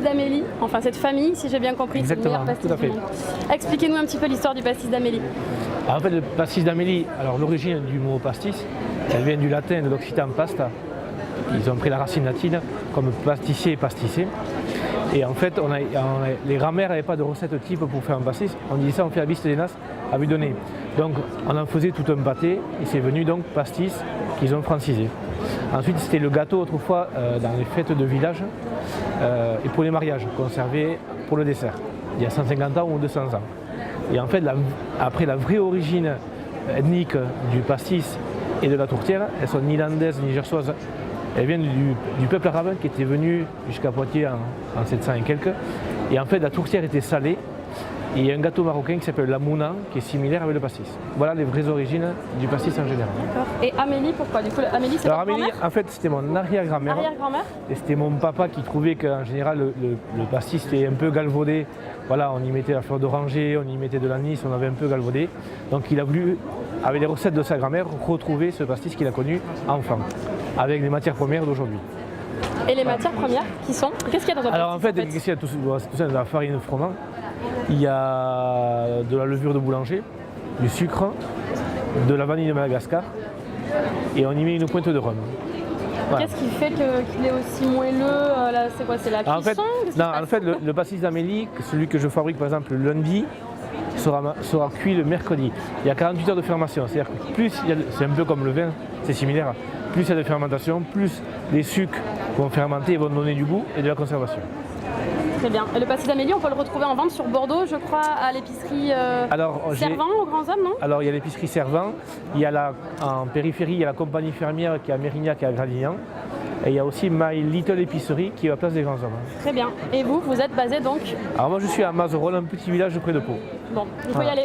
d'Amélie, enfin cette famille, si j'ai bien compris, c'est le Exactement, meilleur pastis tout à fait. du monde. Expliquez-nous un petit peu l'histoire du pastis d'Amélie. Alors, en fait, le pastis d'Amélie, alors l'origine du mot pastis, elle vient du latin, de l'occitan pasta. Ils ont pris la racine latine comme pâtissier et pastisser. Et en fait, les grands-mères n'avaient pas de recette type pour faire un pastis. On disait ça, on fait la biste des nas à vue donnée. Donc on en faisait tout un pâté et c'est venu donc pastis qu'ils ont francisé. Ensuite, c'était le gâteau autrefois dans les fêtes de village et pour les mariages, conservé pour le dessert, il y a 150 ans ou 200 ans. Et en fait, après la vraie origine ethnique du pastis et de la tourtière, elles sont ni landaises ni gersoises. Elles viennent du peuple arabe qui était venu jusqu'à Poitiers en 700 et quelques. Et en fait, la tourtière était salée. Et il y a un gâteau marocain qui s'appelle la mouna, qui est similaire avec le pastis. Voilà les vraies origines du pastis en général. Et Amélie, pourquoi? Du coup, Amélie, c'est votre grand-mère? En fait, c'était mon arrière-grand-mère. Arrière-grand-mère? Et c'était mon papa qui trouvait qu'en général, le pastis était un peu galvaudé. Voilà, on y mettait la fleur d'oranger, on y mettait de l'anis, on avait un peu galvaudé. Donc il a voulu, avec les recettes de sa grand-mère, retrouver ce pastis qu'il a connu enfant, avec les matières premières d'aujourd'hui. Et les matières premières qui sont? Qu'est-ce qu'il y a dans un pastis? Alors en fait, qu'est-ce qu'il y a tout ça, de la farine de froment. Il y a de la levure de boulanger, du sucre, de la vanille de Madagascar et on y met une pointe de rhum. Voilà. Qu'est-ce qui fait qu'il est aussi moelleux? C'est quoi? C'est la cuisson? En fait, le pastis d'Amélie, celui que je fabrique par exemple le lundi, sera cuit le mercredi. Il y a 48 heures de fermentation, c'est-à-dire que plus, c'est un peu comme le vin, c'est similaire, plus il y a de fermentation, plus les sucres vont fermenter et vont donner du goût et de la conservation. Très bien. Et le pastis d'Amélie, on peut le retrouver en vente sur Bordeaux, je crois, à l'épicerie Servant, aux Grands Hommes, non? Alors, il y a l'épicerie Servant, en périphérie, il y a la compagnie fermière qui est à Mérignac et à Gradignan. Et il y a aussi My Little Épicerie qui est à la place des Grands Hommes. Très bien. Et vous êtes basé donc? Alors moi je suis à Mazerolles, un petit village près de Pau. Bon, il faut y aller.